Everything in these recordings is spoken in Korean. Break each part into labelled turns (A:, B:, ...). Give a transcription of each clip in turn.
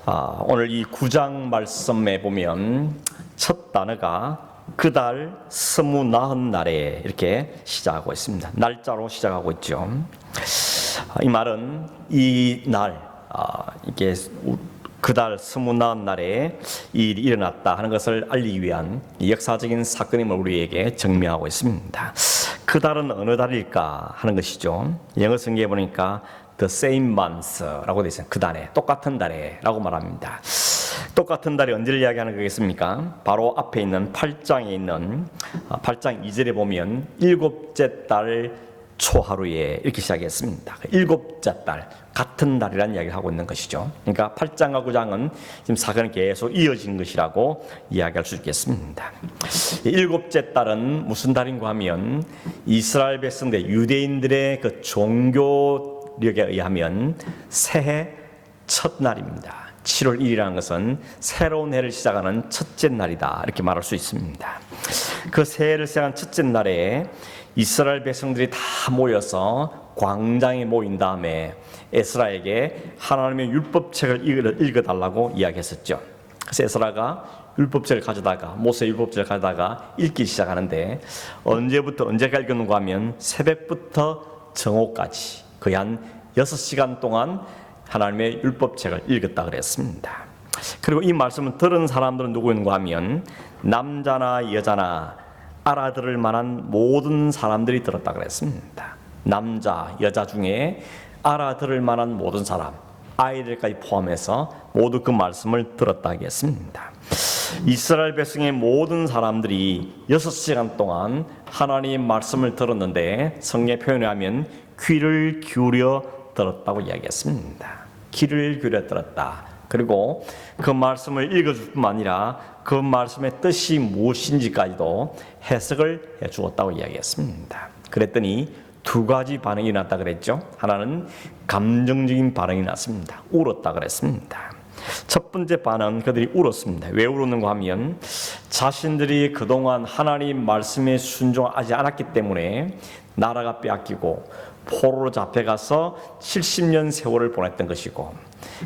A: 오늘 이 9장 말씀에 보면 첫 단어가 그달 스무 나흔 날에 이렇게 시작하고 있습니다. 날짜로 시작하고 있죠. 이 말은 이 날, 이게 그달 스무 나흔 날에 이 일이 일어났다 하는 것을 알리기 위한 역사적인 사건임을 우리에게 증명하고 있습니다. 그 달은 어느 달일까 하는 것이죠. 영어 성경에 보니까 The same month라고 되어 있어요. 그 달에, 똑같은 달에 라고 말합니다. 똑같은 달이 언제를 이야기하는 거겠습니까? 바로 앞에 있는 8장에 있는 8장 2절에 보면 일곱째 달 초하루에 이렇게 시작했습니다. 일곱째 달, 같은 달이라는 이야기를 하고 있는 것이죠. 그러니까 8장과 9장은 지금 사건이 계속 이어진 것이라고 이야기할 수 있겠습니다. 일곱째 달은 무슨 달인가 하면 이스라엘 백성들, 유대인들의 그 종교력에 의하면 새해 첫날입니다. 7월 1일이라는 것은 새로운 해를 시작하는 첫째 날이다 이렇게 말할 수 있습니다. 그 새해를 시작한 첫째 날에 이스라엘 백성들이 다 모여서 광장에 모인 다음에 에스라에게 하나님의 율법책을 읽어달라고 이야기했었죠. 그래서 에스라가 율법책을 가져다가 모세 율법책을 가져다가 읽기 시작하는데 언제부터 언제가 읽었는가 하면 새벽부터 정오까지 거의 한 6시간 동안 하나님의 율법책을 읽었다 그랬습니다. 그리고 이 말씀을 들은 사람들은 누구인가 하면 남자나 여자나 알아들을 만한 모든 사람들이 들었다 그랬습니다. 남자, 여자 중에 알아들을 만한 모든 사람, 아이들까지 포함해서 모두 그 말씀을 들었다 하겠습니다. 이스라엘 백성의 모든 사람들이 6시간 동안 하나님의 말씀을 들었는데 성경의 표현에 하면 귀를 기울여 들었다고 이야기했습니다. 귀를 기울여 들었다. 그리고 그 말씀을 읽어줄 뿐만 아니라 그 말씀의 뜻이 무엇인지까지도 해석을 해주었다고 이야기했습니다. 그랬더니 두 가지 반응이 일어났다 그랬죠. 하나는 감정적인 반응이 났습니다. 울었다 그랬습니다. 첫 번째 반응은 그들이 울었습니다. 왜 울었는가 하면 자신들이 그동안 하나님 말씀에 순종하지 않았기 때문에 나라가 빼앗기고 포로로 잡혀가서 70년 세월을 보냈던 것이고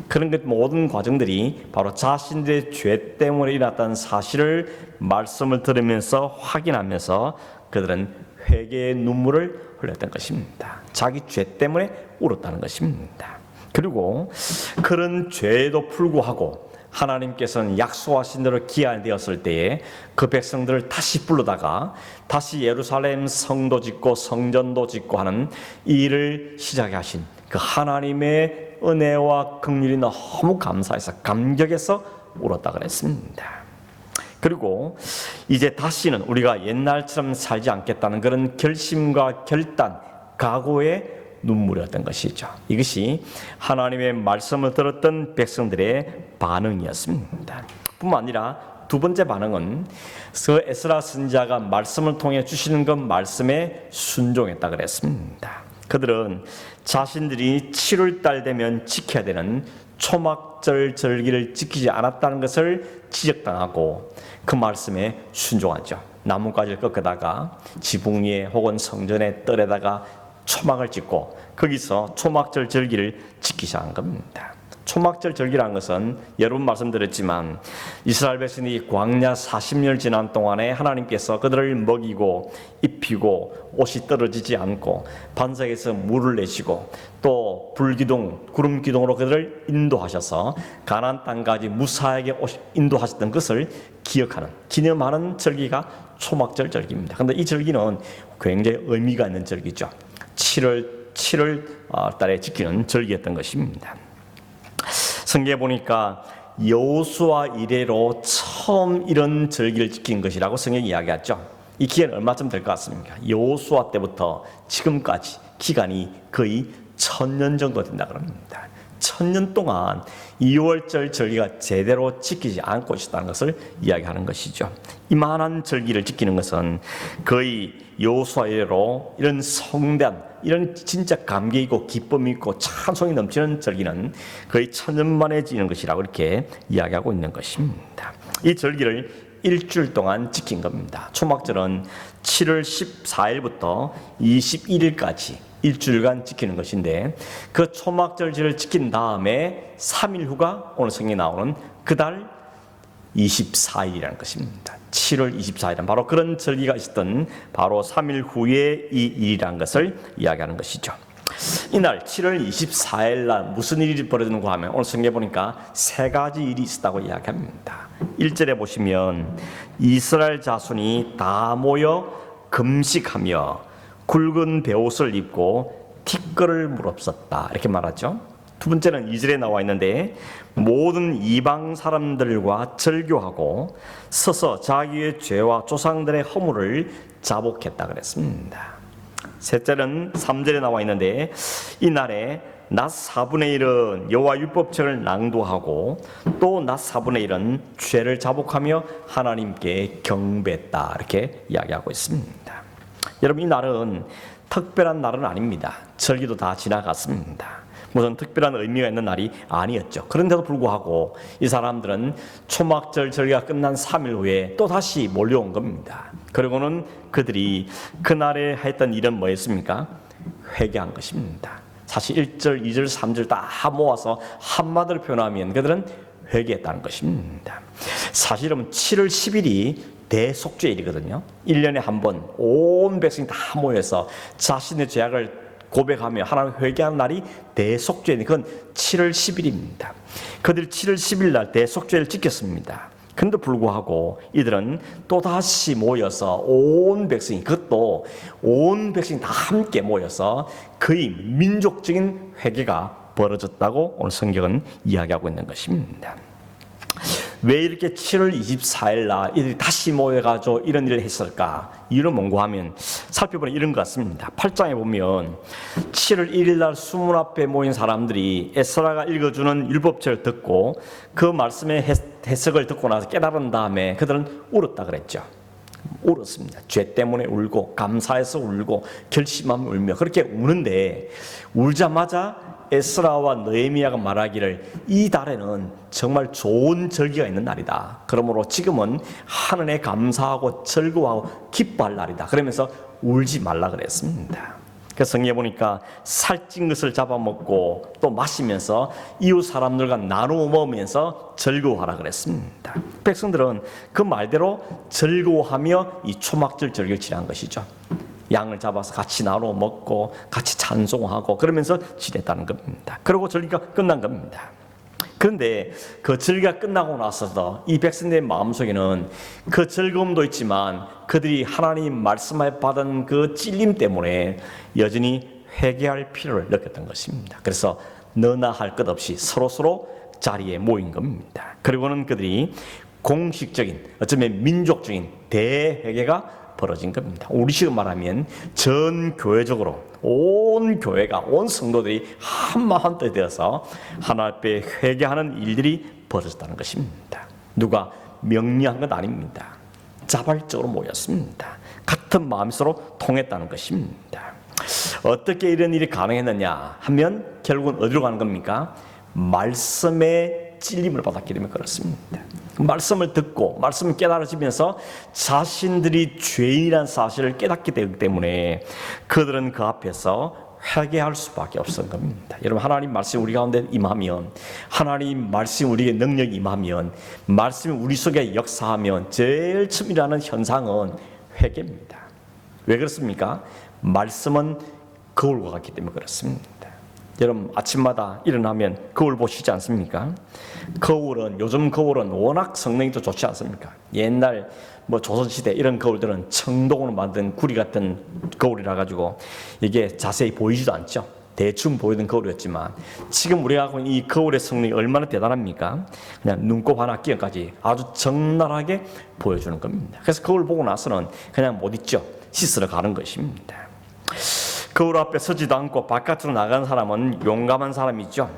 A: 그런 것 모든 과정들이 바로 자신들의 죄 때문에 일어났다는 사실을 말씀을 들으면서 확인하면서 그들은 회개의 눈물을 흘렸던 것입니다. 자기 죄 때문에 울었다는 것입니다. 그리고 그런 죄에도 불구하고 하나님께서는 약속하신 대로 기한이 되었을 때에 그 백성들을 다시 불러다가 다시 예루살렘 성도 짓고 성전도 짓고 하는 이 일을 시작하신 그 하나님의 은혜와 긍휼이 너무 감사해서 감격해서 울었다 그랬습니다. 그리고 이제 다시는 우리가 옛날처럼 살지 않겠다는 그런 결심과 결단, 각오의 눈물이었던 것이죠. 이것이 하나님의 말씀을 들었던 백성들의 반응이었습니다. 뿐만 아니라 두 번째 반응은 그 에스라 선지자가 말씀을 통해 주시는 그 말씀에 순종했다 그랬습니다. 그들은 자신들이 7월달 되면 지켜야 되는 초막절 절기를 지키지 않았다는 것을 지적당하고 그 말씀에 순종하죠. 나뭇가지를 꺾다가 지붕 위에 혹은 성전의 뜰에다가 초막을 짓고 거기서 초막절 절기를 지키기 시작한 겁니다. 초막절 절기라는 것은 여러 번 말씀드렸지만 이스라엘 백성이 광야 40년 지난 동안에 하나님께서 그들을 먹이고 입히고 옷이 떨어지지 않고 반석에서 물을 내시고 또 불기둥, 구름기둥으로 그들을 인도하셔서 가나안 땅까지 무사하게 인도하셨던 것을 기억하는, 기념하는 절기가 초막절 절기입니다. 그런데 이 절기는 굉장히 의미가 있는 절기죠. 7월 달에 지키는 절기였던 것입니다. 성경에 보니까 여호수아 이래로 처음 이런 절기를 지킨 것이라고 성경이 이야기하죠. 이 기간은 얼마쯤 될 것 같습니까? 여호수아 때부터 지금까지 기간이 거의 1000년 정도 된다 그럽니다. 1000년 동안 2월절 절기가 제대로 지키지 않고 있었다는 것을 이야기하는 것이죠. 이만한 절기를 지키는 것은 거의 여호수아 이래로 이런 성대한, 이런 진짜 감개 있고 기쁨이 있고 찬송이 넘치는 절기는 거의 1000년 만에 지는 것이라고 이렇게 이야기하고 있는 것입니다. 이 절기를 일주일 동안 지킨 겁니다. 초막절은 7월 14일부터 21일까지 일주일간 지키는 것인데 그 초막절기를 지킨 다음에 3일 후가 오늘 성경에 나오는 그달 24일이라는 것입니다. 7월 24일은 바로 그런 절기가 있었던 바로 3일 후에 이 일이라는 것을 이야기하는 것이죠. 이날 7월 24일 날 무슨 일이 벌어지는가 하면 오늘 성경에 보니까 세 가지 일이 있었다고 이야기합니다. 1절에 보시면 이스라엘 자손이 다 모여 금식하며 굵은 베옷을 입고 티끌을 물었었다 이렇게 말하죠. 두 번째는 2절에 나와 있는데 모든 이방 사람들과 절교하고 서서 자기의 죄와 조상들의 허물을 자복했다 그랬습니다. 셋째는 3절에 나와 있는데 이날에 낮 4분의 1은 여호와 율법책을 낭독하고 또 낮 4분의 1은 죄를 자복하며 하나님께 경배했다 이렇게 이야기하고 있습니다. 여러분 이 날은 특별한 날은 아닙니다. 절기도 다 지나갔습니다. 무슨 특별한 의미가 있는 날이 아니었죠. 그런데도 불구하고 이 사람들은 초막절 절기가 끝난 3일 후에 또 다시 몰려온 겁니다. 그리고는 그들이 그날에 했던 일은 뭐였습니까? 회개한 것입니다. 사실 1절, 2절, 3절 다 모아서 한마디로 표현하면 그들은 회개했다는 것입니다. 사실은 7월 10일이 대속죄일이거든요. 1년에 한 번 온 백성이 다 모여서 자신의 죄악을 고백하며 하나님 회개하는 날이 대속죄일, 그건 7월 10일입니다. 그들이 7월 10일 날 대속죄를 지켰습니다. 그런데 불구하고 이들은 또다시 모여서 온 백성이, 그것도 온 백성이 다 함께 모여서 거의 민족적인 회개가 벌어졌다고 오늘 성경은 이야기하고 있는 것입니다. 왜 이렇게 7월 24일 날 이들이 다시 모여가지고 이런 일을 했을까? 이유는 뭔가 하면 살펴보면 이런 것 같습니다. 8장에 보면 7월 1일 날 수문 앞에 모인 사람들이 에스라가 읽어주는 율법책을 듣고 그 말씀의 해석을 듣고 나서 깨달은 다음에 그들은 울었다 그랬죠. 울었습니다. 죄 때문에 울고 감사해서 울고 결심하며 울며 그렇게 우는데 울자마자 에스라와 느헤미야가 말하기를 이 달에는 정말 좋은 절기가 있는 날이다. 그러므로 지금은 하늘에 감사하고 즐거워하고 기뻐할 날이다. 그러면서 울지 말라 그랬습니다. 그래서 성경에 보니까 살찐 것을 잡아먹고 또 마시면서 이웃 사람들과 나누어 먹으면서 즐거워하라 그랬습니다. 백성들은 그 말대로 즐거워하며 이 초막절 절기를 지난 것이죠. 양을 잡아서 같이 나눠 먹고 같이 찬송하고 그러면서 지냈다는 겁니다. 그리고 절기가 끝난 겁니다. 그런데 그 절기가 끝나고 나서도 이 백성들의 마음속에는 그 즐거움도 있지만 그들이 하나님 말씀을 받은 그 찔림 때문에 여전히 회개할 필요를 느꼈던 것입니다. 그래서 너나 할 것 없이 서로서로 자리에 모인 겁니다. 그리고는 그들이 공식적인 어쩌면 민족적인 대회개가 벌어진 겁니다. 우리식으로 말하면 전 교회적으로 온 교회가 온 성도들이 한마음 한뜻 되어서 하나님 앞에 회개하는 일들이 벌어졌다는 것입니다. 누가 명령한 것 아닙니다. 자발적으로 모였습니다. 같은 마음으로 통했다는 것입니다. 어떻게 이런 일이 가능했느냐 하면 결국은 어디로 가는 겁니까? 말씀의 찔림을 받았기 때문에 그렇습니다. 말씀을 듣고 말씀을 깨달아지면서 자신들이 죄인이라는 사실을 깨닫게 되기 때문에 그들은 그 앞에서 회개할 수밖에 없었던 겁니다. 여러분 하나님 말씀이 우리 가운데 임하면, 하나님 말씀이 우리의 능력이 임하면, 말씀이 우리 속에 역사하면 제일 처음 일어나는 현상은 회개입니다. 왜 그렇습니까? 말씀은 거울과 같기 때문에 그렇습니다. 여러분 아침마다 일어나면 거울 보시지 않습니까? 거울은 요즘 거울은 워낙 성능이 또 좋지 않습니까? 옛날 조선시대 이런 거울들은 청동으로 만든 구리 같은 거울이라 가지고 이게 자세히 보이지도 않죠. 대충 보이던 거울이었지만 지금 우리가 갖고 있는 이 거울의 성능이 얼마나 대단합니까? 그냥 눈곱 하나 끼어까지 아주 적나라하게 보여주는 겁니다. 그래서 거울 보고 나서는 그냥 못 있죠. 씻으러 가는 것입니다. 거울 앞에 서지도 않고 바깥으로 나가는 사람은 용감한 사람이죠.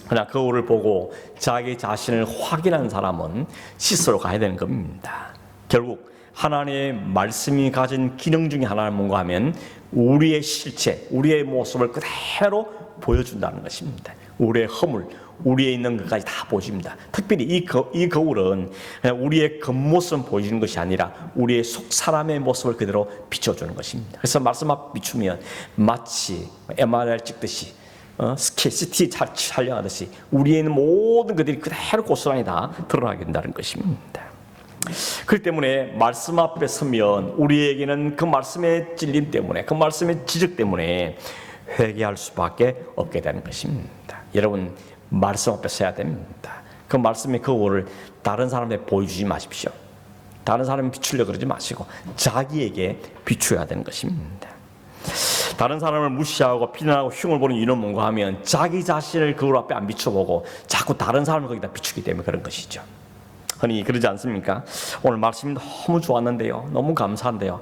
A: 그냥 거울을 보고 자기 자신을 확인하는 사람은 씻으러 가야 되는 겁니다. 결국 하나님의 말씀이 가진 기능 중에 하나는 뭔가 하면 우리의 실체, 우리의 모습을 그대로 보여준다는 것입니다. 우리의 허물, 우리에 있는 것까지 다 보여줍니다. 특별히 이 거울은 우리의 겉모습을 보여주는 것이 아니라 우리의 속 사람의 모습을 그대로 비춰주는 것입니다. 그래서 말씀 앞 비추면 마치 MRI 찍듯이 CT 촬영하듯이 우리에 있는 모든 것들이 그대로 고스란히 다 드러나게 된다는 것입니다. 그렇기 때문에 말씀 앞에 서면 우리에게는 그 말씀의 찔림 때문에, 그 말씀의 지적 때문에 회개할 수밖에 없게 되는 것입니다. 여러분, 말씀 앞에 서야 됩니다. 그 말씀의 거울을 다른 사람에게 보여주지 마십시오. 다른 사람에 비추려고 그러지 마시고 자기에게 비추어야 되는 것입니다. 다른 사람을 무시하고 비난하고 흉을 보는 이유는 뭔가 하면 자기 자신을 거울 앞에 안 비춰보고 자꾸 다른 사람을 거기다 비추기 때문에 그런 것이죠. 흔히 그러지 않습니까? 오늘 말씀이 너무 좋았는데요, 너무 감사한데요,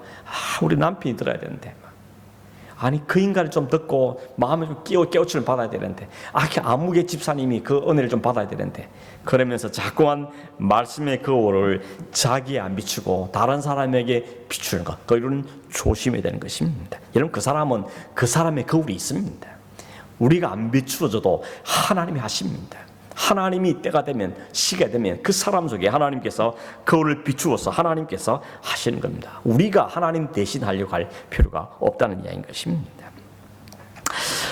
A: 우리 남편이 들어야 되는데, 아니 그 인간을 좀 듣고 마음에 좀 깨우침을 받아야 되는데, 아무개 집사님이 그 은혜를 좀 받아야 되는데, 그러면서 자꾸만 말씀의 거울을 자기에 안 비추고 다른 사람에게 비추는 것, 그거는 조심해야 되는 것입니다. 여러분, 그 사람은 그 사람의 거울이 있습니다. 우리가 안 비추어져도 하나님이 하십니다. 하나님이 때가 되면, 시가 되면 그 사람 속에 하나님께서 거울을 비추어서 하나님께서 하시는 겁니다. 우리가 하나님 대신 하려고 할 필요가 없다는 이야기인 것입니다.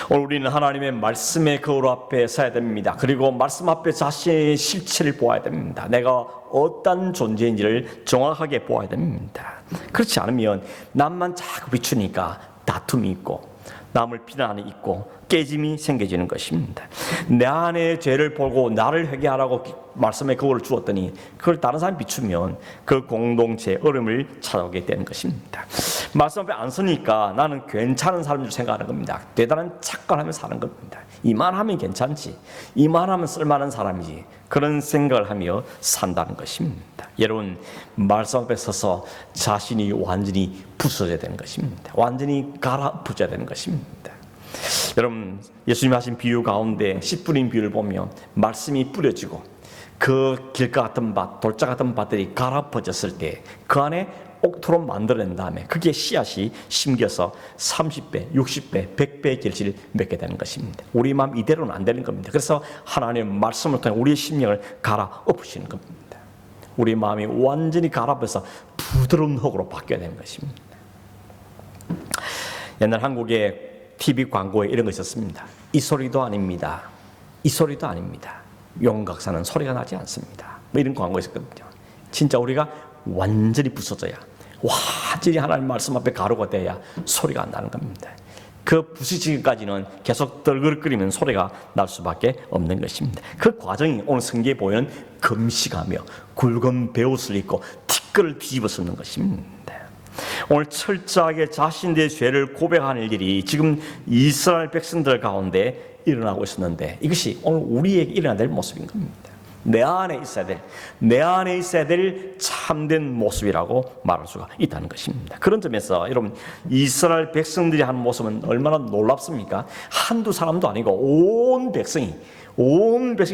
A: 오늘 우리는 하나님의 말씀의 거울 앞에 서야 됩니다. 그리고 말씀 앞에 자신의 실체를 보아야 됩니다. 내가 어떤 존재인지를 정확하게 보아야 됩니다. 그렇지 않으면 남만 자꾸 비추니까 다툼이 있고 남을 비난이 있고 깨짐이 생겨지는 것입니다. 내 안에 죄를 보고 나를 회개하라고 말씀의 거울을 주었더니 그걸 다른 사람이 비추면 그 공동체의 어려움을 찾아오게 되는 것입니다. 말씀 앞에 안 서니까 나는 괜찮은 사람인 줄 생각하는 겁니다. 대단한 착각을 하며 사는 겁니다. 이만하면 괜찮지, 이만하면 쓸만한 사람이지, 그런 생각을 하며 산다는 것입니다. 여러분, 말씀 앞에 서서 자신이 완전히 부서져야 되는 것입니다. 완전히 갈아엎어져야 되는 것입니다. 여러분, 예수님이 하신 비유 가운데 씨 뿌린 비유를 보면 말씀이 뿌려지고 그 길가 같은 밭, 돌자 같은 밭들이 갈아엎어졌을 때 그 안에 옥토로 만들어낸 다음에 그게 씨앗이 심겨서 30배, 60배, 100배의 결실을 맺게 되는 것입니다. 우리 마음 이대로는 안 되는 겁니다. 그래서 하나님의 말씀을 통해 우리의 심령을 갈아엎으시는 겁니다. 우리 마음이 완전히 갈아엎어서 부드러운 흙으로 바뀌어야 되는 것입니다. 옛날 한국에 TV 광고에 이런 거 있었습니다. 이 소리도 아닙니다. 이 소리도 아닙니다. 용각사는 소리가 나지 않습니다. 뭐 이런 광고 있었거든요. 진짜 우리가 완전히 부서져야, 완전히 하나님 말씀 앞에 가루가 돼야 소리가 안 나는 겁니다. 그 부서지기까지는 계속 떨그럭거리면 소리가 날 수밖에 없는 것입니다. 그 과정이 오늘 성경에 보이는 금식하며 굵은 베옷을 입고 티끌을 뒤집어 쓰는 것입니다. 오늘 철저하게 자신들의 죄를 고백하는 일이 지금 이스라엘 백성들 가운데 일어나고 있었는데 이것이 오늘 우리에게 일어나야 될 모습인 겁니다. 내 안에 있어야 될 참된 모습이라고 말할 수가 있다는 것입니다. 그런 점에서 여러분, 이스라엘 백성들이 하는 모습은 얼마나 놀랍습니까? 한두 사람도 아니고 온 백성이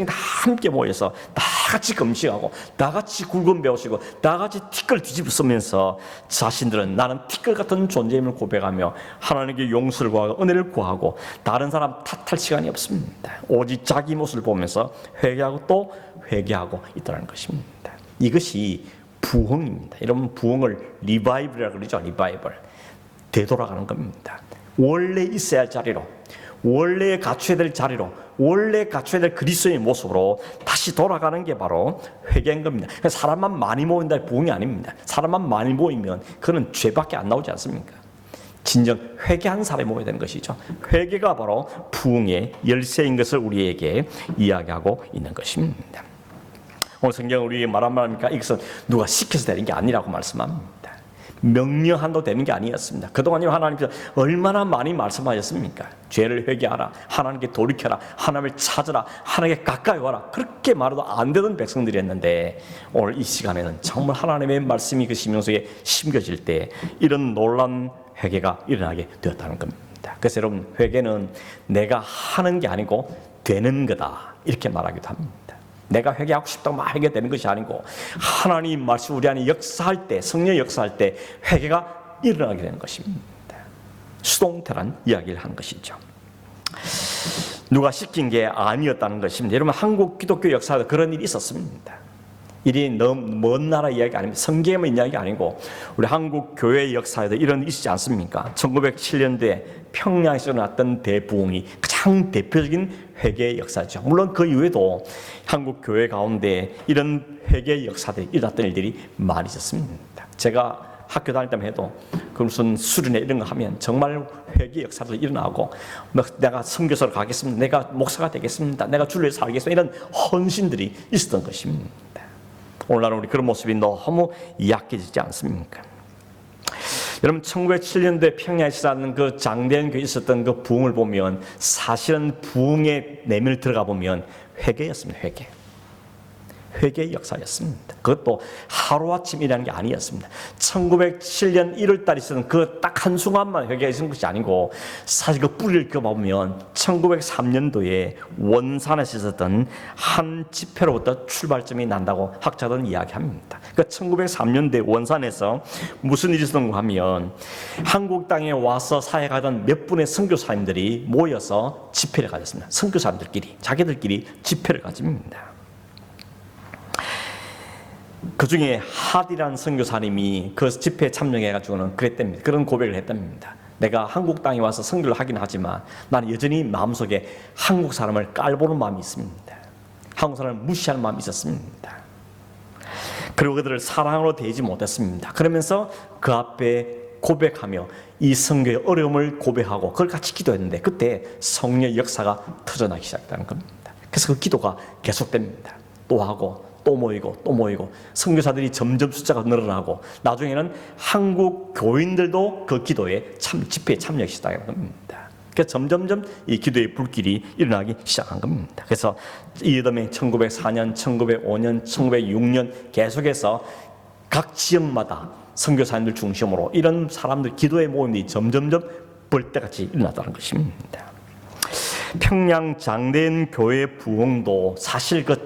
A: 다 함께 모여서 다 같이 금식하고 다 같이 굵은 배우시고 다 같이 티끌 뒤집어 쓰면서 자신들은 나는 티끌 같은 존재임을 고백하며 하나님께 용서를 구하고 은혜를 구하고 다른 사람 탓할 시간이 없습니다. 오직 자기 모습을 보면서 회개하고 또 회개하고 있다는 것입니다. 이것이 부흥입니다. 여러분, 부흥을 리바이벌이라고 그러죠. 리바이벌, 되돌아가는 겁니다. 원래 있어야 할 자리로, 원래 갖춰야 될 자리로, 원래 갖춰야 될 그리스도의 모습으로 다시 돌아가는 게 바로 회개인 겁니다. 사람만 많이 모인다 부흥이 아닙니다. 사람만 많이 모이면 그는 죄밖에 안 나오지 않습니까? 진정 회개한 사람이 모여야 되는 것이죠. 회개가 바로 부흥의 열쇠인 것을 우리에게 이야기하고 있는 것입니다. 오늘 성경은 우리에게 말한 말합니까? 이것은 누가 시켜서 되는 게 아니라고 말씀합니다. 명령한도 되는 게 아니었습니다. 그동안 하나님께서 얼마나 많이 말씀하셨습니까? 죄를 회개하라, 하나님께 돌이켜라, 하나님을 찾으라, 하나님께 가까이 와라, 그렇게 말해도 안 되던 백성들이었는데 오늘 이 시간에는 정말 하나님의 말씀이 그 심령 속에 심겨질 때 이런 놀라운 회개가 일어나게 되었다는 겁니다. 그래서 여러분, 회개는 내가 하는 게 아니고 되는 거다, 이렇게 말하기도 합니다. 내가 회개하고 싶다고 막 회개되는 것이 아니고 하나님 말씀 우리 안에 역사할 때, 성령 역사할 때 회개가 일어나게 되는 것입니다. 수동태란 이야기를 하는 것이죠. 누가 시킨 게 아니었다는 것입니다. 여러분, 한국 기독교 역사에도 그런 일이 있었습니다. 일이 너무 먼 나라 이야기 아닙니다. 성경에만 이야기 아니고 우리 한국 교회 역사에도 이런 일이 있지 않습니까? 1907년도에 평양에서 일어났던 대부흥이 가장 대표적인 회개의 역사죠. 물론 그 이후에도 한국 교회 가운데 이런 회개의 역사들이 일어났던 일들이 많이 있었습니다. 제가 학교 다닐 때만 해도 그 무슨 수련회 이런 거 하면 정말 회개 역사도 일어나고, 내가 선교사로 가겠습니다, 내가 목사가 되겠습니다, 내가 주를 위해서 살겠습니다, 이런 헌신들이 있었던 것입니다. 오늘날은 우리 그런 모습이 너무 약해지지 않습니까? 여러분, 1907년도에 평양에서 일어나는 그 장대현 교회에 있었던 그 부흥을 보면 사실은 부흥의 내면을 들어가 보면 회개였습니다. 회개의 역사였습니다. 그것도 하루아침 일어나는 게 아니었습니다. 1907년 1월달에 있었던 그 딱 한순간만 회개가 있은 것이 아니고, 사실 그 뿌리를 껴보면 1903년도에 원산에서 있었던 한 집회로부터 출발점이 난다고 학자들은 이야기합니다. 그 1903년도에 원산에서 무슨 일이 있었는가 하면, 한국 땅에 와서 사역하던 몇 분의 선교사님들이 모여서 집회를 가졌습니다. 선교사님들끼리, 자기들끼리 집회를 가집니다. 그 중에 핫이라는 선교사님이 그 집회에 참여해가지고는 그랬답니다. 그런 고백을 했답니다. 내가 한국 땅에 와서 선교를 하긴 하지만 나는 여전히 마음속에 한국 사람을 깔보는 마음이 있습니다. 한국 사람을 무시하는 마음이 있었습니다. 그리고 그들을 사랑으로 대하지 못했습니다. 그러면서 그 앞에 고백하며 이 선교의 어려움을 고백하고 그걸 같이 기도했는데, 그때 성령의 역사가 터져나기 시작했다는 겁니다. 그래서 그 기도가 계속됩니다. 또 하고 또 모이고 선교사들이 점점 숫자가 늘어나고, 나중에는 한국 교인들도 그 기도에 집회에 참여하기 시작한 겁니다. 그래서 점점점 이 기도의 불길이 일어나기 시작한 겁니다. 그래서 이듬해 1904년, 1905년, 1906년 계속해서 각 지역마다 선교사님들 중심으로 이런 사람들 기도의 모임이 점점점 벌떼같이 일어났다는 것입니다. 평양 장대현 교회 부흥도 사실 그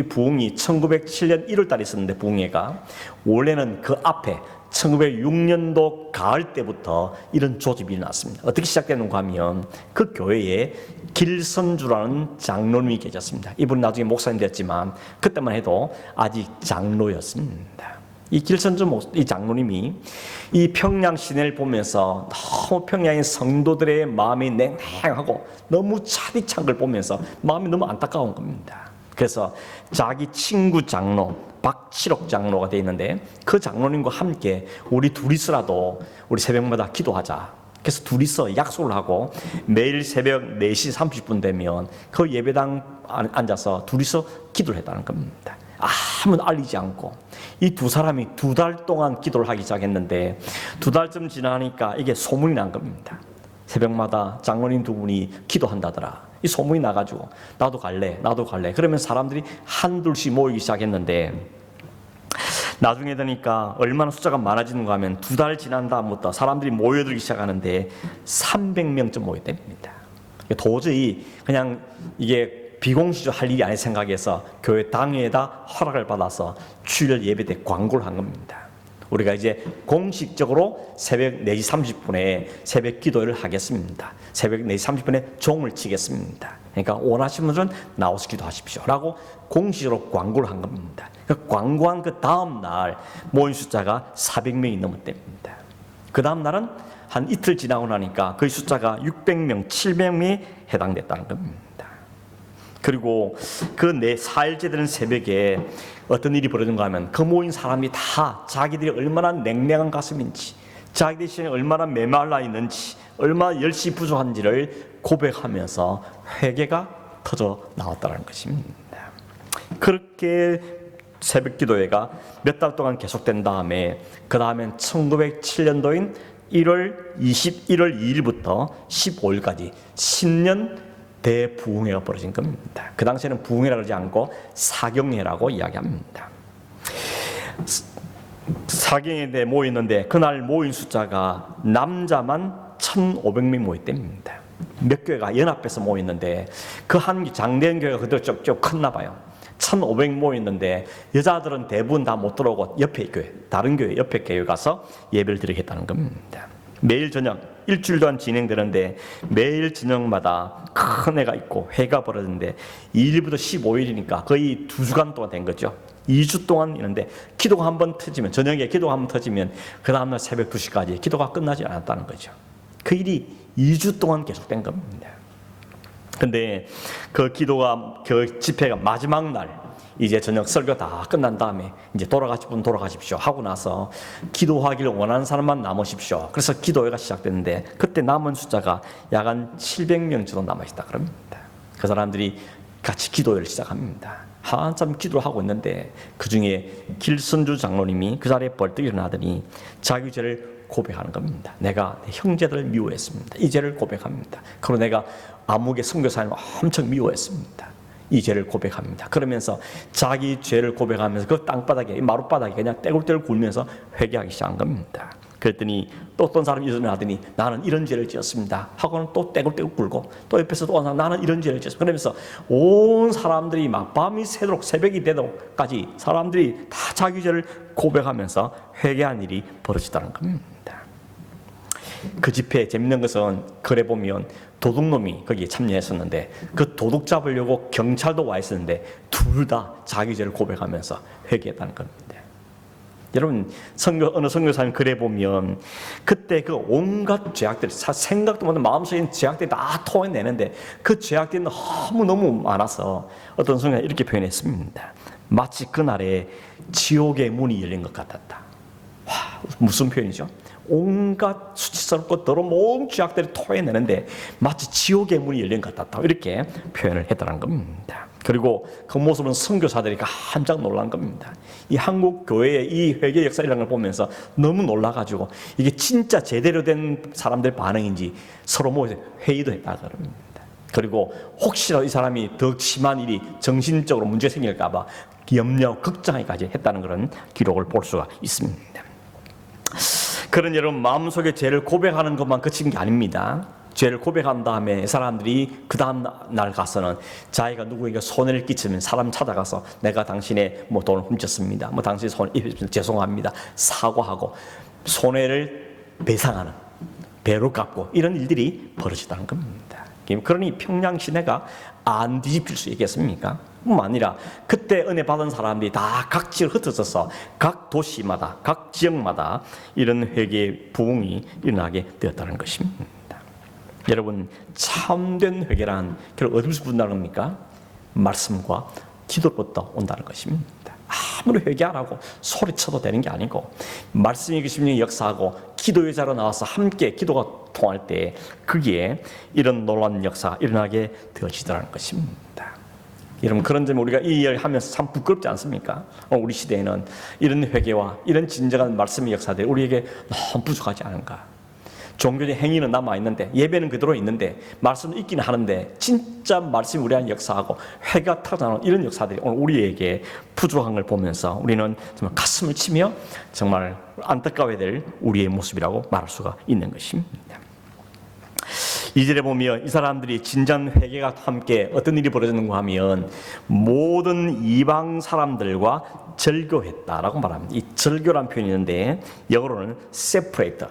A: 부흥이 1907년 1월달에 있었는데, 부흥회가 원래는 그 앞에 1906년도 가을 때부터 이런 조직이 일어났습니다. 어떻게 시작되는가 하면, 그 교회에 길선주라는 장로님이 계셨습니다. 이분은 나중에 목사님 됐지만 그때만 해도 아직 장로였습니다. 이 길선주 이 장로님이 이 평양 시내를 보면서 너무 평양의 성도들의 마음이 냉랭하고 너무 차디찬 걸 보면서 마음이 너무 안타까운 겁니다. 그래서 자기 친구 장로 박칠옥 장로가 되어 있는데, 그 장로님과 함께 우리 둘이서라도 우리 새벽마다 기도하자. 그래서 둘이서 약속을 하고 매일 새벽 4시 30분 되면 그 예배당 앉아서 둘이서 기도를 했다는 겁니다. 아무도 알리지 않고 이 두 사람이 2달 동안 기도를 하기 시작했는데, 2달쯤 지나니까 이게 소문이 난 겁니다. 새벽마다 장로님 2분이 기도한다더라. 이 소문이 나가지고 나도 갈래. 그러면 사람들이 한둘씩 모이기 시작했는데, 나중에 되니까 얼마나 숫자가 많아지는가 하면 2달 지난 다음부터 사람들이 모여들기 시작하는데 300명쯤 모였답니다. 도저히 그냥 이게 비공식적으로 할 일이 아닐 생각해서 교회 당회에다 허락을 받아서 주일 예배 때 광고를 한 겁니다. 우리가 이제 공식적으로 새벽 4시 30분에 새벽 기도를 하겠습니다. 새벽 4시 30분에 종을 치겠습니다. 그러니까 원하시는 분들은 나와서 기도하십시오 라고 공식적으로 광고를 한 겁니다. 그 광고한 그 다음 날 모인 숫자가 400명이 넘었답니다. 그 다음 날은 한 이틀 지나고 나니까 그 숫자가 600명, 700명에 해당됐다는 겁니다. 그리고 그 4일째 되는 새벽에 어떤 일이 벌어진가 하면, 그 모인 사람이 다 자기들이 얼마나 냉랭한 가슴인지, 자기들이 신에 얼마나 메말라 있는지, 얼마나 열심히 부족한지를 고백하면서 회개가 터져 나왔다는 것입니다. 그렇게 새벽 기도회가 몇 달 동안 계속된 다음에, 그 다음엔 1907년도인 1월 2일부터 15일까지 신년 대부흥회가 벌어진 겁니다. 그 당시에는 부흥회라고 하지 않고 사경회라고 이야기합니다. 사경회에 모였는데, 그날 모인 숫자가 남자만 1,500명 모였답니다. 몇 교회가 연합해서 모였는데, 그 한 장대현 교회가 그대로 쭉 컸나 봐요. 1,500 모였는데 여자들은 대부분 다 못 들어오고 옆에 교회, 다른 교회 옆에 교회 가서 예배를 드리겠다는 겁니다. 매일 저녁 일주일 동안 진행되는데 매일 저녁마다 큰 회가 있고 회가 벌어지는데 2일부터 15일이니까 거의 2주간 동안 된 거죠. 2주 동안 있는데 기도가 한번 터지면, 저녁에 기도가 한번 터지면 그 다음날 새벽 2시까지 기도가 끝나지 않았다는 거죠. 그 일이 2주 동안 계속된 겁니다. 근데 그 기도가, 그 집회가 마지막 날 이제 저녁 설교 다 끝난 다음에 이제 돌아가실 분 돌아가십시오 하고 나서 기도하기를 원하는 사람만 남으십시오. 그래서 기도회가 시작됐는데 그때 남은 숫자가 약 한 700명 정도 남아있다 그럽니다. 그 사람들이 같이 기도회를 시작합니다. 한참 기도를 하고 있는데 그 중에 길선주 장로님이 그 자리에 벌떡 일어나더니 자기 죄를 고백하는 겁니다. 내가 내 형제들을 미워했습니다. 이 죄를 고백합니다. 그리고 내가 암흑의 선교사님을 엄청 미워했습니다. 이 죄를 고백합니다. 그러면서 자기 죄를 고백하면서 그 땅바닥에, 마룻바닥에 그냥 떼굴떼굴 굴면서 회개하기 시작한 겁니다. 그랬더니 또 어떤 사람이 일어나더니 나는 이런 죄를 지었습니다 하고는 또 떼굴떼굴 굴고, 또 옆에서 또 어떤 사람 나는 이런 죄를 지었습니다. 그러면서 온 사람들이 막 밤이 새도록, 새벽이 되도록까지 사람들이 다 자기 죄를 고백하면서 회개한 일이 벌어지다는 겁니다. 그 집회에 재밌는 것은 글에 보면 도둑놈이 거기에 참여했었는데 그 도둑 잡으려고 경찰도 와 있었는데 둘 다 자기 죄를 고백하면서 회개했다는 겁니다. 여러분, 어느 선교사님 글에 보면 그때 그 온갖 죄악들, 생각도 못한 마음속에 있는 죄악들이 다 토해내는데 그 죄악들이 너무너무 많아서 어떤 선교사님이 이렇게 표현했습니다. 마치 그날에 지옥의 문이 열린 것 같았다. 와, 무슨 표현이죠? 온갖 수치스럽고 더러운 모든 죄악들이 토해내는데 마치 지옥의 문이 열린 것 같았다, 이렇게 표현을 했다는 겁니다. 그리고 그 모습은 선교사들이 깜짝 놀란 겁니다. 이 한국 교회의 이 회개 역사라는 걸 보면서 너무 놀라가지고 이게 진짜 제대로 된 사람들 반응인지 서로 모여서 회의도 했다 그럽니다. 그리고 혹시라도 이 사람이 더 심한 일이 정신적으로 문제 생길까봐 염려, 걱정까지 했다는 그런 기록을 볼 수가 있습니다. 그런 여러분, 마음속에 죄를 고백하는 것만 그친 게 아닙니다. 죄를 고백한 다음에 사람들이 그 다음 날 가서는 자기가 누구에게 손해를 끼치면 사람 찾아가서 내가 당신의 돈을 훔쳤습니다, 당신의 손을 입혔습니다, 죄송합니다, 사과하고 손해를 배상하는, 배로 갚고, 이런 일들이 벌어지다는 겁니다. 그러니 평양 시내가 안 뒤집힐 수 있겠습니까? 뿐만 아니라 그때 은혜 받은 사람들이 다 각지로 흩어져서 각 도시마다, 각 지역마다 이런 회개의 부흥이 일어나게 되었다는 것입니다. 여러분, 참된 회개란 결국 어디서 본다는 겁니까? 말씀과 기도로부터 온다는 것입니다. 아무리 회개하라고 소리쳐도 되는 게 아니고, 말씀이 그 심령이 역사하고 기도의 자로 나와서 함께 기도가 통할 때 거기에 이런 놀라운 역사가 일어나게 되어지더라는 것입니다. 여러분, 그런 점에 우리가 이 이야기를 하면서 참 부끄럽지 않습니까? 우리 시대에는 이런 회개와 이런 진정한 말씀의 역사들이 우리에게 너무 부족하지 않은가? 종교적 행위는 남아있는데, 예배는 그대로 있는데, 말씀은 있기는 하는데 진짜 말씀이 우리 안에 역사하고 회개가 타져나오는 이런 역사들이 오늘 우리에게 부족한 걸 보면서 우리는 정말 가슴을 치며 정말 안타까워야 될 우리의 모습이라고 말할 수가 있는 것입니다. 2절에 보면 이 사람들이 진정 회개가 함께 어떤 일이 벌어졌는가 하면 모든 이방 사람들과 절교했다라고 말합니다. 이 절교란 표현이 있는데 영어로는 separate,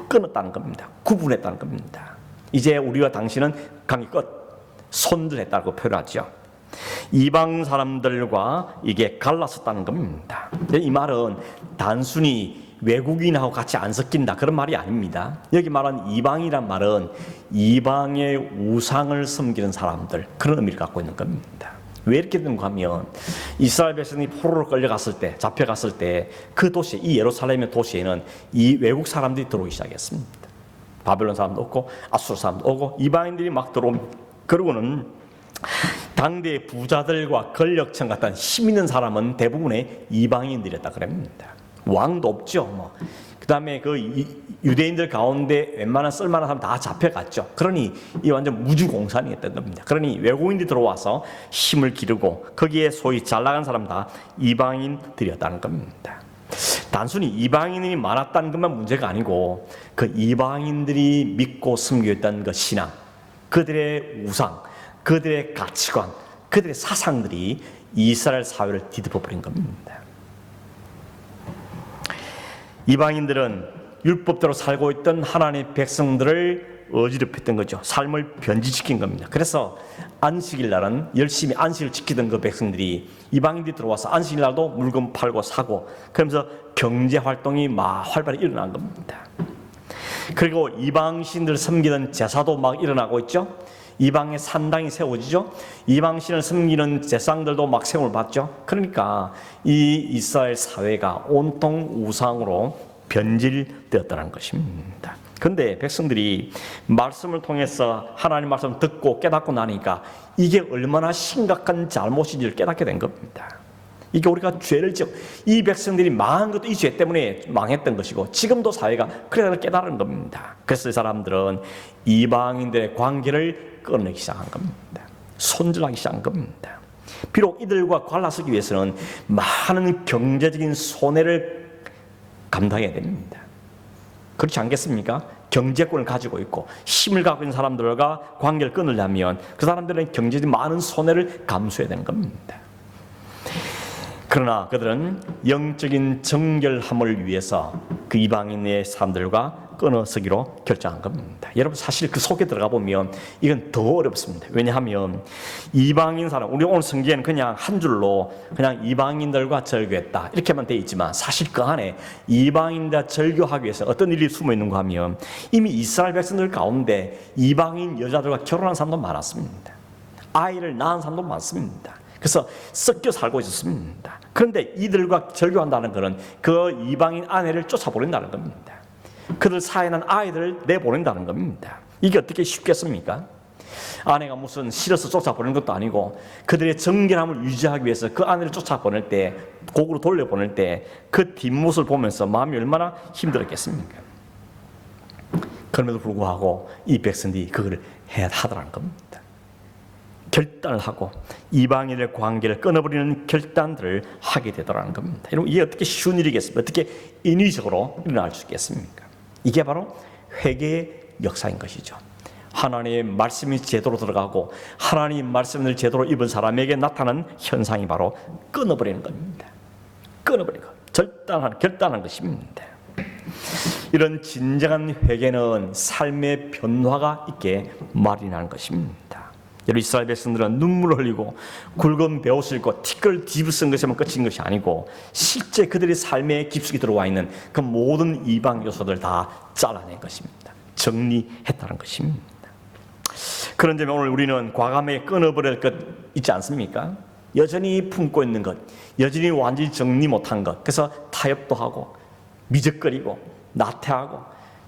A: 끊었다는 겁니다. 구분했다는 겁니다. 이제 우리와 당신은 관계 끝, 손들했다고 표현하죠. 이방 사람들과 이게 갈라섰다는 겁니다. 이 말은 단순히 외국인하고 같이 안 섞인다 그런 말이 아닙니다. 여기 말한 이방이란 말은 이방의 우상을 섬기는 사람들, 그런 의미를 갖고 있는 겁니다. 왜 이렇게 되는가 하면 이스라엘 백성이 포로로 끌려갔을 때, 잡혀갔을 때 그 도시, 이 예루살렘의 도시에는 이 외국 사람들이 들어오기 시작했습니다. 바벨론 사람도 오고 아수르 사람도 오고 이방인들이 막 들어오면, 그러고는 당대의 부자들과 권력층 같은 힘 있는 사람은 대부분의 이방인들이었다 그럽니다. 왕도 없죠. 그 다음에 그 유대인들 가운데 웬만한 쓸만한 사람 다 잡혀갔죠. 그러니 이 완전 무주공산이었던 겁니다. 그러니 외국인들이 들어와서 힘을 기르고 거기에 소위 잘 나간 사람 다 이방인들이었다는 겁니다. 단순히 이방인이 많았다는 것만 문제가 아니고 그 이방인들이 믿고 섬겼던 그 신앙, 그들의 우상, 그들의 가치관, 그들의 사상들이 이스라엘 사회를 뒤덮어 버린 겁니다. 이방인들은 율법대로 살고 있던 하나님의 백성들을 어지럽혔던 거죠. 삶을 변질시킨 겁니다. 그래서 안식일 날은 열심히 안식을 지키던 그 백성들이 이방인들이 들어와서 안식일 날도 물건 팔고 사고 그러면서 경제 활동이 막 활발히 일어난 겁니다. 그리고 이방신들 섬기는 제사도 막 일어나고 있죠. 이방의 산당이 세워지죠. 이방신을 섬기는 제사장들도 막 세움을 받죠. 그러니까 이 이스라엘 사회가 온통 우상으로 변질되었다는 것입니다. 그런데 백성들이 말씀을 통해서 하나님 말씀을 듣고 깨닫고 나니까 이게 얼마나 심각한 잘못인지를 깨닫게 된 겁니다. 이게 우리가 죄를 지어 이 백성들이 망한 것도 이 죄 때문에 망했던 것이고 지금도 사회가 그래서 깨달은 겁니다. 그래서 이 사람들은 이방인들의 관계를 끊어내기 시작한 겁니다. 손절하기 시작한 겁니다. 비록 이들과 갈라서기 위해서는 많은 경제적인 손해를 감당해야 됩니다. 그렇지 않겠습니까? 경제권을 가지고 있고 힘을 갖고 있는 사람들과 관계를 끊으려면 그 사람들은 경제적인 많은 손해를 감수해야 되는 겁니다. 그러나 그들은 영적인 정결함을 위해서 그 이방인의 사람들과 끊어서기로 결정한 겁니다. 여러분 사실 그 속에 들어가 보면 이건 더 어렵습니다. 왜냐하면 이방인 사람, 우리 오늘 성경에는 그냥 한 줄로 그냥 이방인들과 절교했다 이렇게만 돼 있지만 사실 그 안에 이방인과 절교하기 위해서 어떤 일이 숨어 있는가 하면 이미 이스라엘 백성들 가운데 이방인 여자들과 결혼한 사람도 많았습니다. 아이를 낳은 사람도 많습니다. 그래서 섞여 살고 있었습니다. 그런데 이들과 절교한다는 것은 그 이방인 아내를 쫓아버린다는 겁니다. 그들 사이에 난 아이들을 내보낸다는 겁니다. 이게 어떻게 쉽겠습니까? 아내가 무슨 싫어서 쫓아보내는 것도 아니고 그들의 정결함을 유지하기 위해서 그 아내를 쫓아보낼 때 곡으로 돌려보낼 때 그 뒷모습을 보면서 마음이 얼마나 힘들었겠습니까? 그럼에도 불구하고 이 백성들이 그걸 해야 하더라는 겁니다. 결단을 하고 이방인의 관계를 끊어버리는 결단들을 하게 되더라는 겁니다. 여러분 이게 어떻게 쉬운 일이겠습니까? 어떻게 인위적으로 일어날 수 있겠습니까? 이게 바로 회개의 역사인 것이죠. 하나님의 말씀이 제대로 들어가고 하나님의 말씀을 제대로 입은 사람에게 나타나는 현상이 바로 끊어버리는 겁니다. 끊어버리는 것, 결단한 것입니다. 이런 진정한 회개는 삶의 변화가 있게 마련하는 것입니다. 여러분 이스라엘 백성들은 눈물을 흘리고 굵은 베옷을 입고 티끌 뒤집어쓴 것에만 그친 것이 아니고 실제 그들의 삶에 깊숙이 들어와 있는 그 모든 이방 요소들을 다 잘라낸 것입니다. 정리했다는 것입니다. 그런 점에 오늘 우리는 과감하게 끊어버릴 것 있지 않습니까? 여전히 품고 있는 것, 여전히 완전히 정리 못한 것, 그래서 타협도 하고 미적거리고 나태하고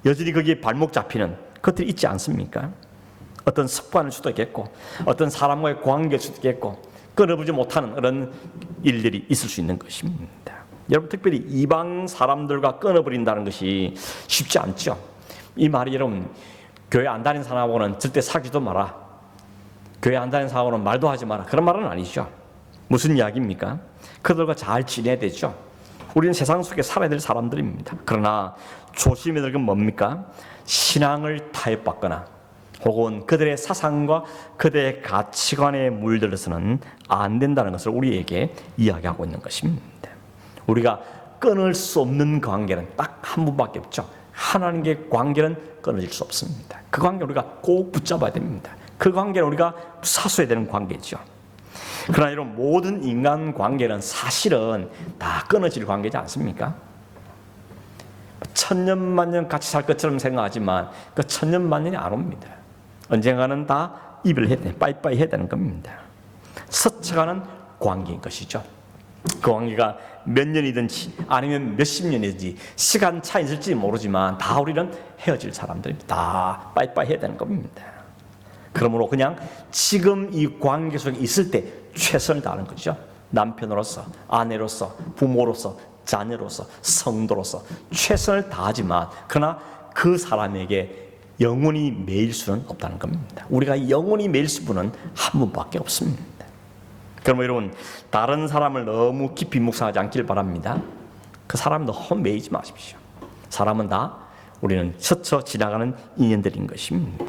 A: 여전히 거기에 발목 잡히는 것들이 있지 않습니까? 어떤 습관일 수도 있겠고 어떤 사람과의 관계일 수도 있겠고 끊어보지 못하는 그런 일들이 있을 수 있는 것입니다. 여러분 특별히 이방 사람들과 끊어버린다는 것이 쉽지 않죠. 이 말이 여러분 교회 안 다니는 사람하고는 절대 사귀도 마라, 교회 안 다니는 사람하고는 말도 하지 마라 그런 말은 아니죠. 무슨 이야기입니까? 그들과 잘 지내야 되죠. 우리는 세상 속에 살아야 될 사람들입니다. 그러나 조심해야 될 건 뭡니까? 신앙을 타협받거나 혹은 그들의 사상과 그들의 가치관에 물들어서는 안 된다는 것을 우리에게 이야기하고 있는 것입니다. 우리가 끊을 수 없는 관계는 딱 한 분밖에 없죠. 하나님과의 관계는 끊어질 수 없습니다. 그 관계 우리가 꼭 붙잡아야 됩니다. 그 관계는 우리가 사수해야 되는 관계죠. 그러나 이런 모든 인간 관계는 사실은 다 끊어질 관계지 않습니까? 천년만년 같이 살 것처럼 생각하지만 그 천년만년이 안 옵니다. 언젠가는 다 이별해야 돼, 빠이빠이 해야 되는 겁니다. 스쳐가는 관계인 것이죠. 그 관계가 몇 년이든지 아니면 몇십 년이든지 시간 차이 있을지 모르지만 다 우리는 헤어질 사람들입니다. 다 빠이빠이 해야 되는 겁니다. 그러므로 그냥 지금 이 관계 속에 있을 때 최선을 다하는 거죠. 남편으로서, 아내로서, 부모로서, 자녀로서, 성도로서 최선을 다하지만 그러나 그 사람에게 영원히 매일 수는 없다는 겁니다. 우리가 영원히 매일 수 분은 한 분밖에 없습니다. 그럼 여러분 다른 사람을 너무 깊이 묵상하지 않길 바랍니다. 그 사람 너무 매이지 마십시오. 사람은 다 우리는 스쳐 지나가는 인연들인 것입니다.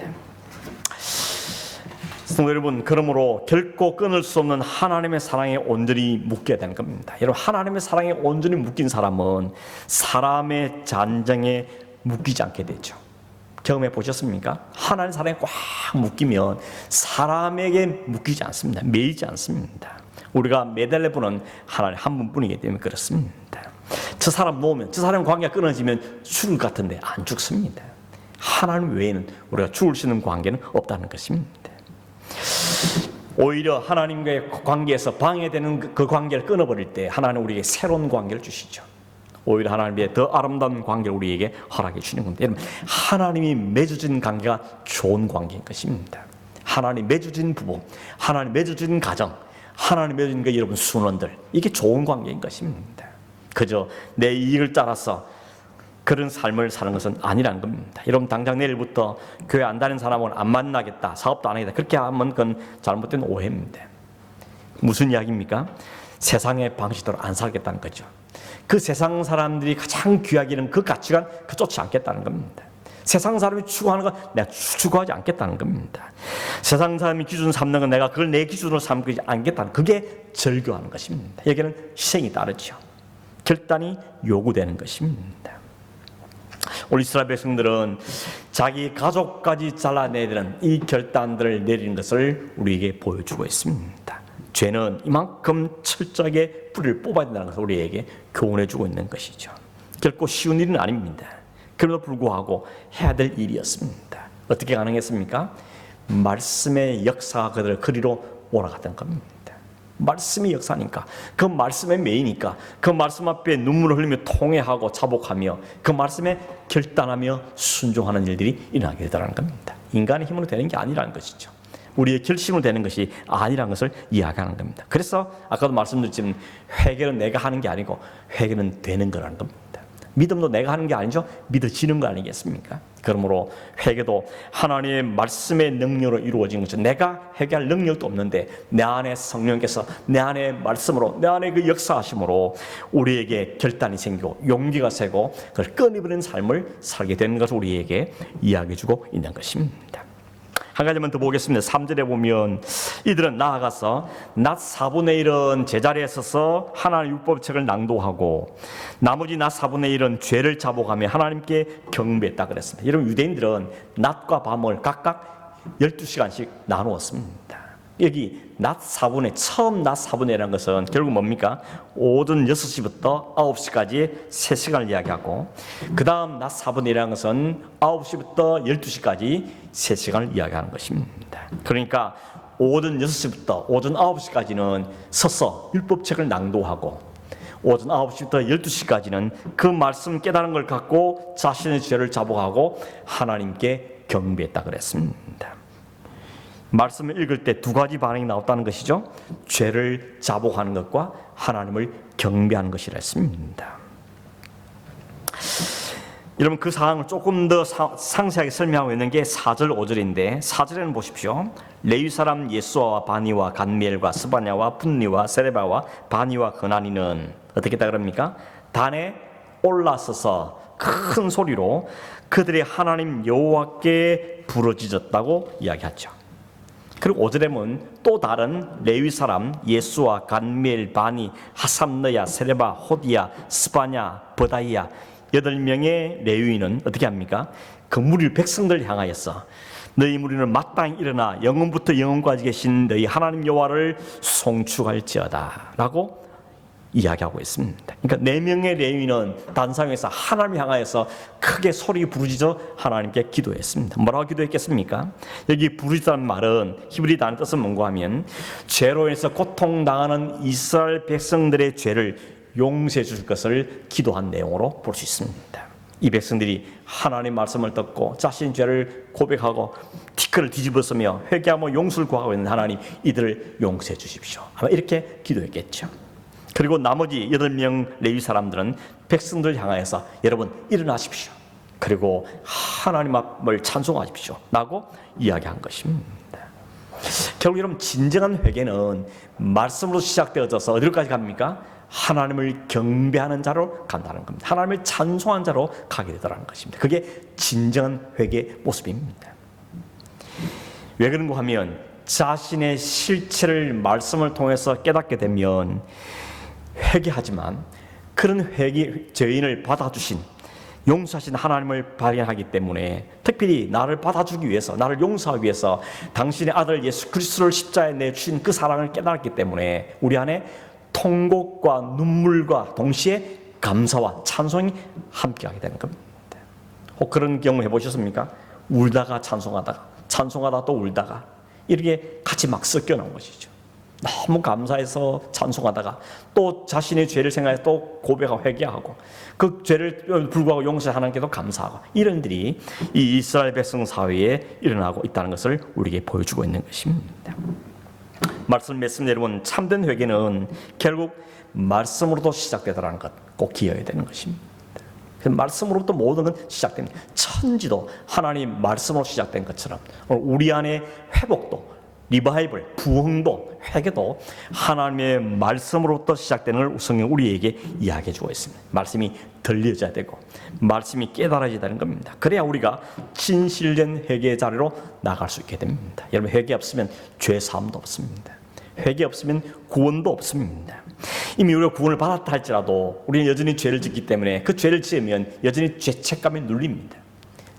A: 성도 여러분, 그러므로 결코 끊을 수 없는 하나님의 사랑에 온전히 묶여야 되는 겁니다. 여러분 하나님의 사랑에 온전히 묶인 사람은 사람의 잔정에 묶이지 않게 되죠. 경험해 보셨습니까? 하나님 사랑에 꽉 묶이면 사람에게 묶이지 않습니다. 매이지 않습니다. 우리가 매달려 보는 하나님 한 분뿐이기 때문에 그렇습니다. 저 사람 놓으면, 저 사람 관계가 끊어지면 죽을 것 같은데 안 죽습니다. 하나님 외에는 우리가 죽을 수 있는 관계는 없다는 것입니다. 오히려 하나님과의 관계에서 방해되는 그 관계를 끊어버릴 때 하나님 우리에게 새로운 관계를 주시죠. 오히려 하나님의 더 아름다운 관계를 우리에게 허락해 주시는 겁니다. 여러분, 하나님이 맺어진 관계가 좋은 관계인 것입니다. 하나님 맺어진 부부, 하나님 맺어진 가정, 하나님 맺어진 그 여러분 순원들, 이게 좋은 관계인 것입니다. 그저 내 이익을 따라서 그런 삶을 사는 것은 아니라는 겁니다. 여러분, 당장 내일부터 교회 안 다니는 사람은 안 만나겠다, 사업도 안 하겠다, 그렇게 하면 그건 잘못된 오해입니다. 무슨 이야기입니까? 세상의 방식대로 안 살겠다는 거죠. 그 세상 사람들이 가장 귀하게 여기는 그 가치관, 그 쫓지 않겠다는 겁니다. 세상 사람이 추구하는 거 내가 추구하지 않겠다는 겁니다. 세상 사람이 기준 삼는 건 내가 그걸 내 기준으로 삼지 않겠다는, 그게 절교하는 것입니다. 여기는 희생이 따르죠. 결단이 요구되는 것입니다. 우리 이스라엘 백성들은 자기 가족까지 잘라내야 되는 이 결단들을 내리는 것을 우리에게 보여주고 있습니다. 죄는 이만큼 철저하게 뿌리를 뽑아야 된다는 것을 우리에게 교훈해주고 있는 것이죠. 결코 쉬운 일은 아닙니다. 그럼에도 불구하고 해야 될 일이었습니다. 어떻게 가능했습니까? 말씀의 역사가 그들을 그리로 몰아갔던 겁니다. 말씀의 역사니까, 그 말씀의 매이니까, 그 말씀 앞에 눈물을 흘리며 통회하고 자복하며 그 말씀에 결단하며 순종하는 일들이 일어나게 되더라는 겁니다. 인간의 힘으로 되는 게 아니라는 것이죠. 우리의 결심으로 되는 것이 아니라는 것을 이야기하는 겁니다. 그래서 아까도 말씀드렸지만 회개는 내가 하는 게 아니고 회개는 되는 거라는 겁니다. 믿음도 내가 하는 게 아니죠. 믿어지는 거 아니겠습니까? 그러므로 회개도 하나님의 말씀의 능력으로 이루어진 것이죠. 내가 회개할 능력도 없는데 내 안에 성령께서 내 안에 말씀으로, 내 안에 그 역사하심으로 우리에게 결단이 생기고 용기가 새고 그걸 끊어버리는 삶을 살게 되는 것을 우리에게 이야기해주고 있는 것입니다. 한 가지만 더 보겠습니다. 3절에 보면 이들은 나아가서 낮 4분의 1은 제자리에 서서 하나님의 율법책을 낭독하고 나머지 낮 4분의 1은 죄를 자복하며 하나님께 경배했다 그랬습니다. 여러분, 유대인들은 낮과 밤을 각각 12시간씩 나누었습니다. 여기 낮 4분의, 처음 낮 4분의 1이라는 것은 결국 뭡니까? 오전 6시부터 9시까지 3시간을 이야기하고, 그 다음 낮 4분의 1이라는 것은 9시부터 12시까지 3시간을 이야기하는 것입니다. 그러니까 오전 6시부터 오전 9시까지는 서서 율법책을 낭독하고, 오전 9시부터 12시까지는 그 말씀 깨달은 걸 갖고 자신의 죄를 자복하고 하나님께 경배했다 그랬습니다. 말씀을 읽을 때 두 가지 반응이 나왔다는 것이죠. 죄를 자복하는 것과 하나님을 경배하는 것이라 했습니다. 여러분, 그 상황을 조금 더 상세하게 설명하고 있는 게 4절, 5절인데 4절에는 보십시오. 레위 사람 예수아와 바니와 간미엘과 스바냐와 분니와 세레바와 바니와 그나니는 어떻게 했다 그럽니까? 단에 올라서서 큰 소리로 그들의 하나님 여호와께 부르짖었다고 이야기하죠. 그리고 5절에 보면 또 다른 레위 사람 예수와 간미엘, 바니, 하삼느야, 세레바, 호디야, 스바냐, 버다이야 8명의 레위인은 어떻게 합니까? 그 무리 백성들 향하여서 너희 무리는 마땅히 일어나 영원부터 영원까지 계신 너희 하나님 여호와를 송축할지어다 라고 이야기하고 있습니다. 그러니까 4명의 레위인은 단상에서 하나님 향하여서 크게 소리 부르짖어 하나님께 기도했습니다. 뭐라고 기도했겠습니까? 여기 부르짖다는 말은 히브리 단어 뜻은 뭔가 하면 죄로 인해서 고통당하는 이스라엘 백성들의 죄를 용서해 줄 것을 기도한 내용으로 볼 수 있습니다. 이 백성들이 하나님 말씀을 듣고 자신의 죄를 고백하고 티끌을 뒤집어쓰며 회개하며 용서를 구하고 있는 하나님, 이들을 용서해 주십시오. 아마 이렇게 기도했겠죠. 그리고 나머지 8명 레위 사람들은 백성들 향하여서 여러분 일어나십시오. 그리고 하나님을 찬송하십시오 라고 이야기한 것입니다. 결국 여러분, 진정한 회개는 말씀으로 시작되어져서 어디로까지 갑니까? 하나님을 경배하는 자로 간다는 겁니다. 하나님을 찬송하는 자로 가게 되더라는 것입니다. 그게 진정한 회개의 모습입니다. 왜 그런가 하면 자신의 실체를 말씀을 통해서 깨닫게 되면 회개하지만 그런 죄인을 받아주신 용서하신 하나님을 발견하기 때문에, 특별히 나를 받아주기 위해서, 나를 용서하기 위해서 당신의 아들 예수 그리스도를 십자가에 내주신 그 사랑을 깨달았기 때문에 우리 안에 통곡과 눈물과 동시에 감사와 찬송이 함께하게 되는 겁니다. 혹 그런 경험 해보셨습니까? 울다가 찬송하다가, 찬송하다가 또 울다가, 이렇게 같이 막 섞여 나온 것이죠. 너무 감사해서 찬송하다가 또 자신의 죄를 생각해서 또 고백하고 회개하고, 그 죄를 불구하고 용서해 하나님께도 감사하고, 이런 일이 이 이스라엘 백성 사회에 일어나고 있다는 것을 우리에게 보여주고 있는 것입니다. 말씀을 맺습니다. 여러분, 참된 회개는 결국 말씀으로도 시작되더라는 것 꼭 기억해야 되는 것입니다. 말씀으로부터 모든 건 시작됩니다. 천지도 하나님 말씀으로 시작된 것처럼 우리 안에 회복도, 리바이벌, 부흥도, 회개도 하나님의 말씀으로부터 시작되는 걸 성경 우리에게 이야기해 주고 있습니다. 말씀이 들려져야 되고 말씀이 깨달아져야 되는 겁니다. 그래야 우리가 진실된 회개의 자리로 나갈 수 있게 됩니다. 여러분, 회개 없으면 죄 사함도 없습니다. 회개 없으면 구원도 없습니다. 이미 우리가 구원을 받았다 할지라도 우리는 여전히 죄를 짓기 때문에 그 죄를 지으면 여전히 죄책감에 눌립니다.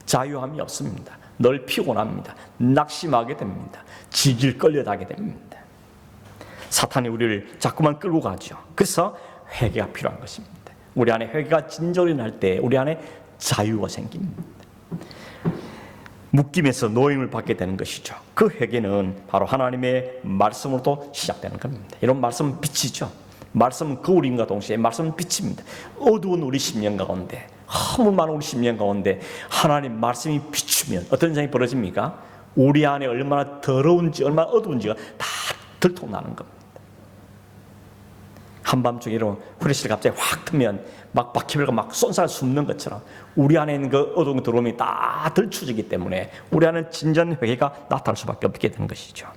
A: 자유함이 없습니다. 늘 피곤합니다. 낙심하게 됩니다. 지길 끌려다게 됩니다. 사탄이 우리를 자꾸만 끌고 가죠. 그래서 회개가 필요한 것입니다. 우리 안에 회개가 진정이 날 때 우리 안에 자유가 생깁니다. 묶임에서 노임을 받게 되는 것이죠. 그 회개는 바로 하나님의 말씀으로도 시작되는 겁니다. 이런 말씀은 빛이죠. 말씀은 거울임과 동시에 말씀은 빛입니다. 어두운 우리 심령 가운데, 허물 많은 우리 심령 가운데 하나님 말씀이 비추면 어떤 현상이 벌어집니까? 우리 안에 얼마나 더러운지, 얼마나 어두운지가 다 들통나는 겁니다. 한밤중에 이런 후레쉬를 갑자기 확 트면 막 바퀴벌과 막 쏜살 숨는 것처럼 우리 안에 있는 그 어두운 더러움이 다 들추지기 때문에 우리 안에 진전 회개가 나타날 수밖에 없게 되는 것이죠.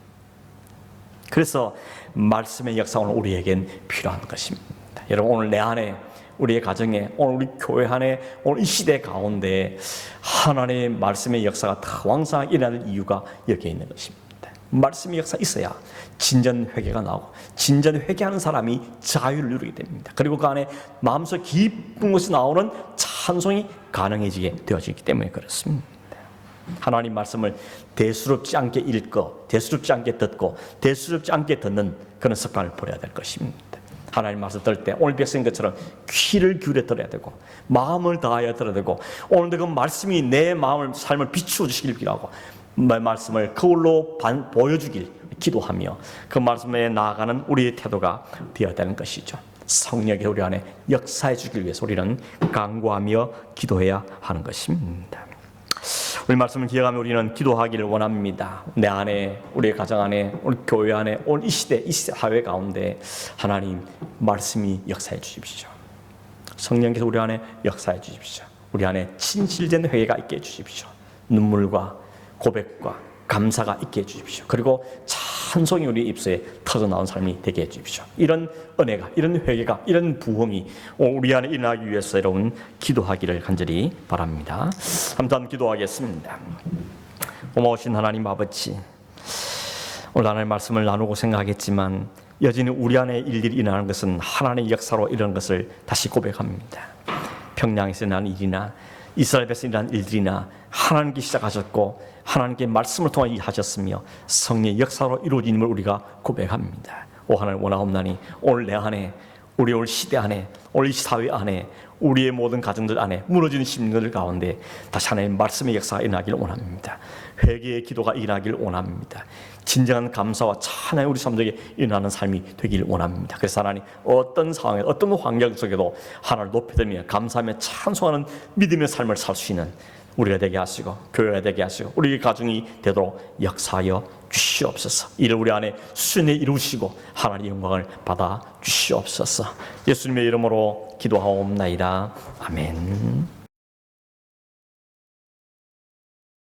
A: 그래서 말씀의 역사는 우리에겐 필요한 것입니다. 여러분, 오늘 내 안에, 우리의 가정에, 오늘 우리 교회 안에, 오늘 이 시대 가운데 하나님의 말씀의 역사가 더 왕성하게 일어나는 이유가 여기에 있는 것입니다. 말씀의 역사 있어야 진전 회개가 나오고, 진전 회개하는 사람이 자유를 누리게 됩니다. 그리고 그 안에 마음속 깊은 곳에서 나오는 찬송이 가능해지게 되어지기 때문에 그렇습니다. 하나님 말씀을 대수롭지 않게 읽고, 대수롭지 않게 듣고, 대수롭지 않게 듣는 그런 습관을 버려야 될 것입니다. 하나님 말씀 들을 때 오늘 백성인 것처럼 귀를 기울여 들어야 되고, 마음을 다하여 들어야 되고, 오늘도 그 말씀이 내 마음을, 삶을 비추어 주시길 기도하고, 말씀을 거울로 보여주길 기도하며 그 말씀에 나아가는 우리의 태도가 되어야 되는 것이죠. 성령이 우리 안에 역사해 주길 위해서 우리는 간구하며 기도해야 하는 것입니다. 우리 말씀을 기억하며 우리는 기도하기를 원합니다. 내 안에, 우리의 가정 안에, 우리 교회 안에, 오늘 이 시대, 이 사회 가운데 하나님 말씀이 역사해 주십시오. 성령께서 우리 안에 역사해 주십시오. 우리 안에 진실된 회개가 있게 해주십시오. 눈물과 고백과 감사가 있게 해주십시오. 그리고 찬송이 우리 입술에 터져나온 삶이 되게 해주십시오. 이런 은혜가, 이런 회개가, 이런 부흥이 우리 안에 일어나기 위해서 여러분 기도하기를 간절히 바랍니다. 한번 기도하겠습니다. 고마우신 하나님 아버지, 오늘 하나님의 말씀을 나누고 생각하겠지만 여전히 우리 안에 일들이 일어나는 것은 하나님의 역사로 이런 것을 다시 고백합니다. 평양에서 일어난 일이나 이스라엘에서 일어난 일들이나 하나님께 시작하셨고 하나님께 말씀을 통해 일하셨으며 성령의 역사로 이루어짐을 우리가 고백합니다. 오 하나님, 원하옵나니 오늘 내 안에, 우리 오늘 시대 안에, 오늘 이 사회 안에, 우리의 모든 가정들 안에 무너지는 심령들 가운데 다시 하나님의 말씀의 역사가 일어나기를 원합니다. 회개의 기도가 일어나기를 원합니다. 진정한 감사와 찬양이 우리 삶 속에 일어나는 삶이 되기를 원합니다. 그래서 하나님, 어떤 상황에, 어떤 환경 속에도 하나님을 높여드리며 감사하며 찬송하는 믿음의 삶을 살 수 있는 우리가 되게 하시고 교회가 되게 하시고 우리 가정이 되도록 역사하여 주시옵소서. 이를 우리 안에 수준에 이루시고 하나님의 영광을 받아 주시옵소서. 예수님의 이름으로 기도하옵나이다. 아멘.